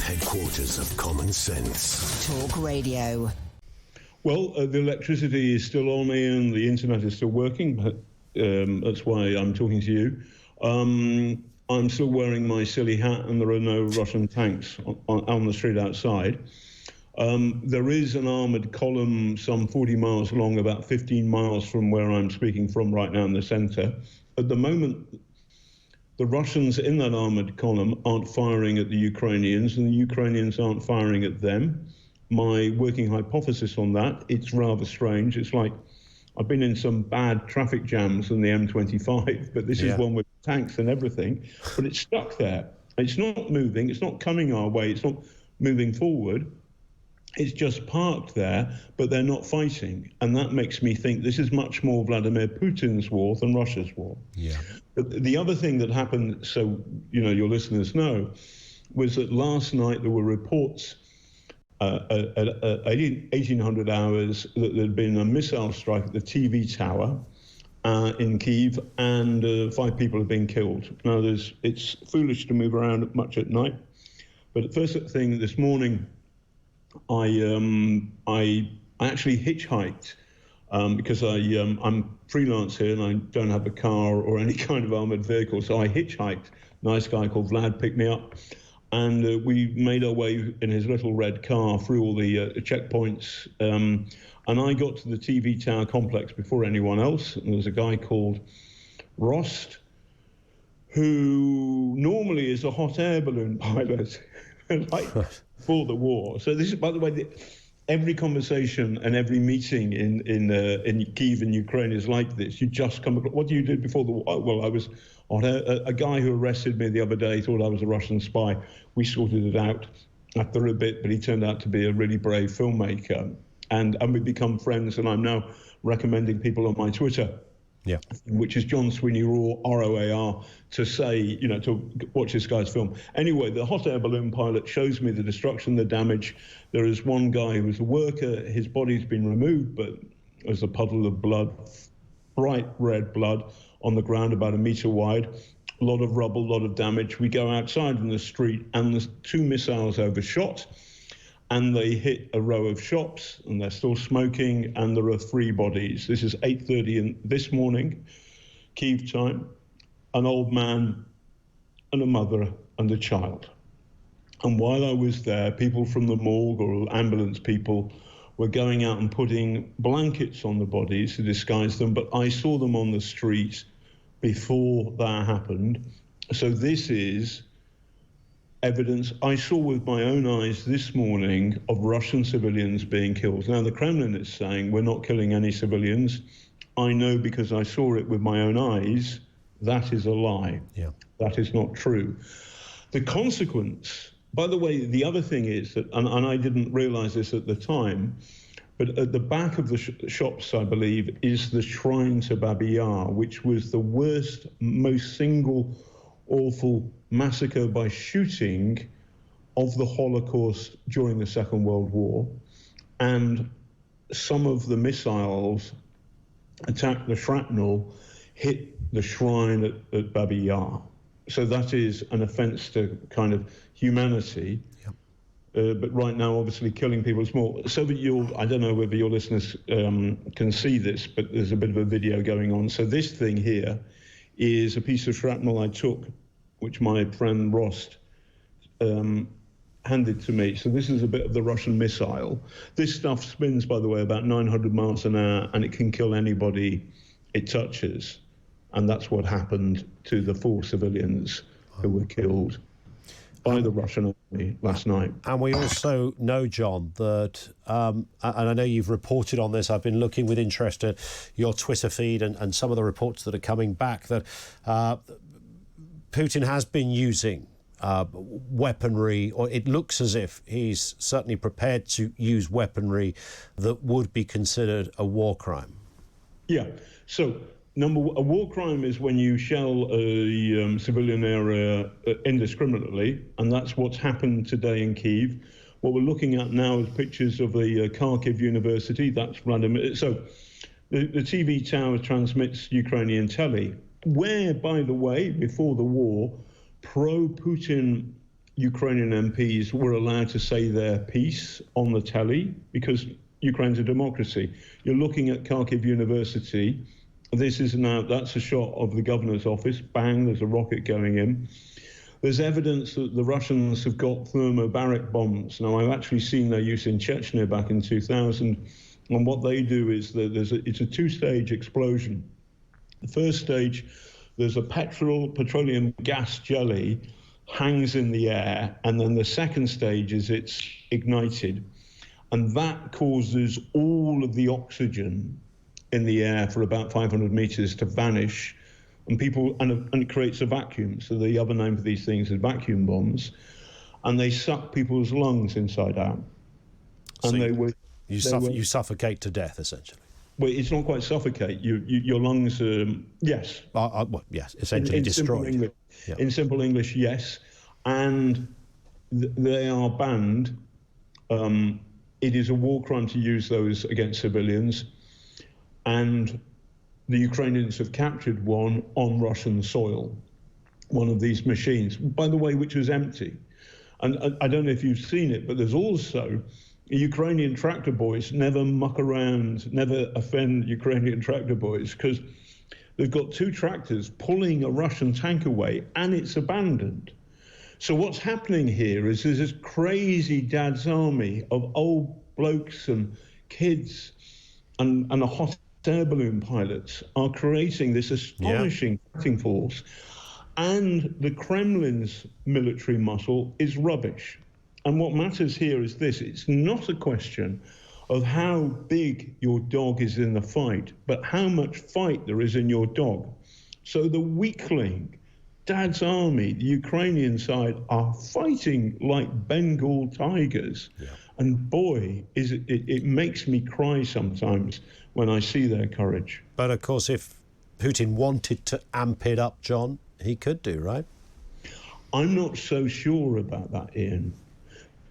headquarters of common sense. Talk Radio. Well, the electricity is still on and the internet is still working. That's why I'm talking to you. I'm still wearing my silly hat and there are no Russian tanks on the street outside. There is an armoured column some 40 miles long, about 15 miles from where I'm speaking from right now in the centre. At the moment, the Russians in that armoured column aren't firing at the Ukrainians and the Ukrainians aren't firing at them. My working hypothesis on that, it's rather strange. It's like I've been in some bad traffic jams on the M25, but this is one with tanks and everything, but it's stuck there. It's not moving. It's not coming our way. It's not moving forward. It's just parked there, but they're not fighting. And that makes me think this is much more Vladimir Putin's war than Russia's war. Yeah. The other thing that happened, so your listeners know, was that last night there were reports at 1800 hours that there had been a missile strike at the TV tower in Kyiv, and 5 people have been killed. Now, it's foolish to move around much at night, but the first thing this morning, I actually hitchhiked because I'm freelance here and I don't have a car or any kind of armoured vehicle, so I hitchhiked. Nice guy called Vlad picked me up, and we made our way in his little red car through all the checkpoints, and I got to the TV tower complex before anyone else. And there was a guy called Rost, who normally is a hot air balloon pilot, like before the war. So this is, by the way, every conversation and every meeting in Kyiv and Ukraine is like this. You just come across, what do you do before the war? Oh, well, I was on a guy who arrested me the other day thought I was a Russian spy. We sorted it out after a bit, but he turned out to be a really brave filmmaker. And we become friends, and I'm now recommending people on my Twitter, which is John Sweeney, ROAR, to say, to watch this guy's film. Anyway, the hot air balloon pilot shows me the destruction, the damage. There is one guy who was a worker. His body's been removed, but there's a puddle of blood, bright red blood on the ground about a metre wide. A lot of rubble, a lot of damage. We go outside in the street, and there's 2 missiles overshot, and they hit a row of shops, and they're still smoking, and there are 3 bodies. This is 8:30 this morning, Kyiv time. An old man and a mother and a child. And while I was there, people from the morgue or ambulance people were going out and putting blankets on the bodies to disguise them, but I saw them on the street before that happened. So this is evidence I saw with my own eyes this morning of Russian civilians being killed. Now, the Kremlin is saying we're not killing any civilians. I know because I saw it with my own eyes. That is a lie. Yeah. That is not true. The consequence, by the way, the other thing is that, and I didn't realize this at the time, but at the back of the shops, I believe, is the shrine to Babi Yar, which was the worst, most single, awful massacre by shooting of the Holocaust during the Second World War. And some of the missiles attacked, the shrapnel hit the shrine at Babi Yar. So that is an offence to kind of humanity. But right now, obviously, killing people is more. So that I don't know whether your listeners can see this, but there's a bit of a video going on. So this thing here is a piece of shrapnel I took, which my friend Rost handed to me. So this is a bit of the Russian missile. This stuff spins, by the way, about 900 miles an hour, and it can kill anybody it touches. And that's what happened to the 4 civilians who were killed by the Russian army last night. And we also know, John, that, and I know you've reported on this, I've been looking with interest at your Twitter feed and some of the reports that are coming back, that Putin has been using weaponry, or it looks as if he's certainly prepared to use weaponry that would be considered a war crime. Yeah, so a war crime is when you shell a civilian area indiscriminately, and that's what's happened today in Kyiv. What we're looking at now is pictures of the Kharkiv University. That's Vladimir. So the TV tower transmits Ukrainian telly, where, by the way, before the war, pro-Putin Ukrainian MPs were allowed to say their piece on the telly because Ukraine's a democracy. You're looking at Kharkiv University. That's a shot of the governor's office. Bang, there's a rocket going in. There's evidence that the Russians have got thermobaric bombs. Now, I've actually seen their use in Chechnya back in 2000. And what they do is it's a two-stage explosion. The first stage, there's a petroleum gas jelly hangs in the air, and then the second stage is it's ignited, and that causes all of the oxygen in the air for about 500 meters to vanish, and it creates a vacuum. So the other name for these things is vacuum bombs, and they suck people's lungs inside out, and you suffocate to death essentially. Well, it's not quite suffocate. Your lungs, yes. Yes, essentially destroyed. In simple English, yes. And they are banned. It is a war crime to use those against civilians. And the Ukrainians have captured one on Russian soil, one of these machines, by the way, which was empty. And I don't know if you've seen it, but there's also Ukrainian tractor boys never muck around, never offend Ukrainian tractor boys, because they've got two tractors pulling a Russian tank away and it's abandoned. So what's happening here is there's this crazy dad's army of old blokes and kids and a hot air balloon pilots are creating this astonishing fighting force. And the Kremlin's military muscle is rubbish. And what matters here is this: it's not a question of how big your dog is in the fight, but how much fight there is in your dog. So the weakling, Dad's army, the Ukrainian side, are fighting like Bengal tigers. Yeah. And boy, it makes me cry sometimes when I see their courage. But of course, if Putin wanted to amp it up, John, he could do, right? I'm not so sure about that, Ian,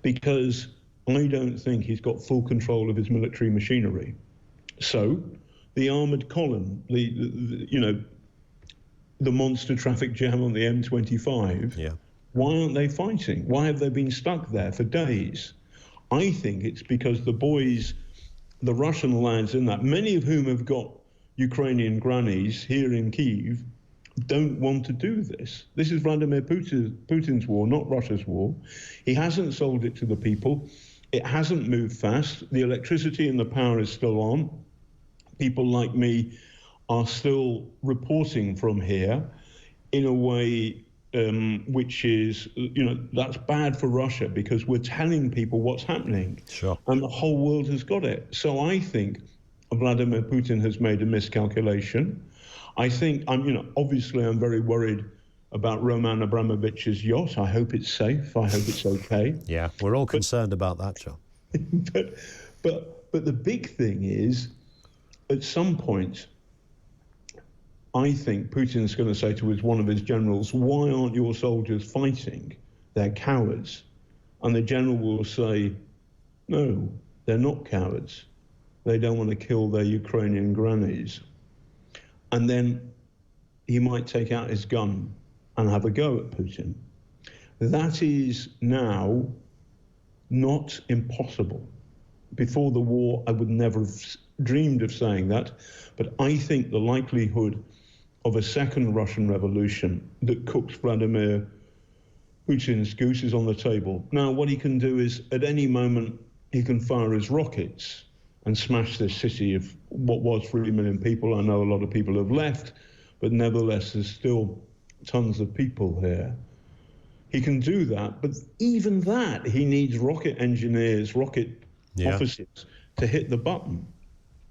because I don't think he's got full control of his military machinery. So the armoured column, the monster traffic jam on the M25, why aren't they fighting? Why have they been stuck there for days? I think it's because the Russian lads in that, many of whom have got Ukrainian grannies here in Kyiv, don't want to do this. This is Vladimir Putin's war, not Russia's war. He hasn't sold it to the people. It hasn't moved fast. The electricity and the power is still on. People like me are still reporting from here in a way which is, that's bad for Russia because we're telling people what's happening. Sure. And the whole world has got it. So I think Vladimir Putin has made a miscalculation. I think obviously I'm very worried about Roman Abramovich's yacht. I hope it's safe. I hope it's okay. Yeah, we're all concerned about that, John. But the big thing is, at some point, I think Putin's going to say to one of his generals, why aren't your soldiers fighting? They're cowards. And the general will say, no, they're not cowards. They don't want to kill their Ukrainian grannies. And then he might take out his gun and have a go at Putin. That is now not impossible. Before the war, I would never have dreamed of saying that, but I think the likelihood of a second Russian revolution that cooks Vladimir Putin's goose is on the table. Now, what he can do is, at any moment, he can fire his rockets and smash this city of what was 3 million people. I know a lot of people have left, but nevertheless, there's still tons of people here. He can do that, but even that, he needs rocket engineers, rocket officers to hit the button.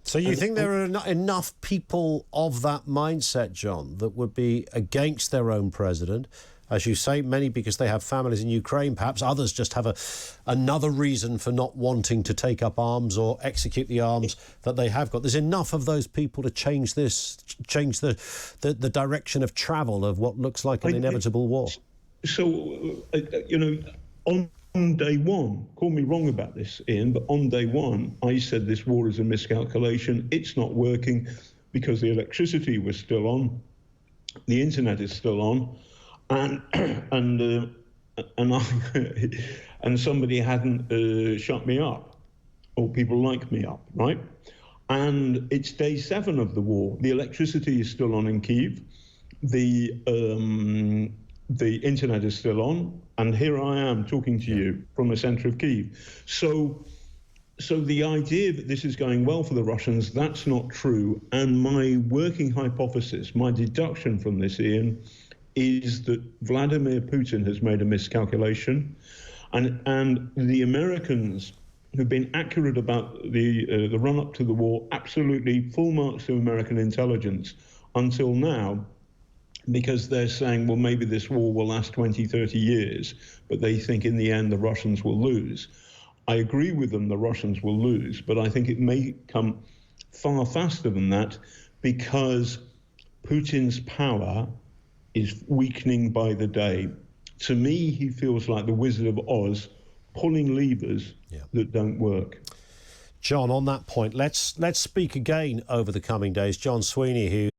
So you think there are enough people of that mindset, John, that would be against their own president? As you say, many because they have families in Ukraine, perhaps others just have another reason for not wanting to take up arms or execute the arms that they have got. There's enough of those people to change the direction of travel of what looks like an inevitable war. So, on day one, call me wrong about this, Ian, but on day one, I said this war is a miscalculation. It's not working because the electricity was still on, the internet is still on, and and and somebody hadn't shut me up, or people like me up, right? And it's day 7 of the war. The electricity is still on in Kyiv. The internet is still on, and here I am talking to you from the center of Kyiv. So the idea that this is going well for the Russians, that's not true. And my working hypothesis, my deduction from this, Ian, is that Vladimir Putin has made a miscalculation, and the Americans, who've been accurate about the run-up to the war, absolutely full marks to American intelligence until now, because they're saying, well, maybe this war will last 20, 30 years, but they think in the end the Russians will lose. I agree with them, the Russians will lose, but I think it may come far faster than that, because Putin's power is weakening by the day. To me, he feels like the Wizard of Oz, pulling levers that don't work. John, on that point, let's speak again over the coming days. John Sweeney, who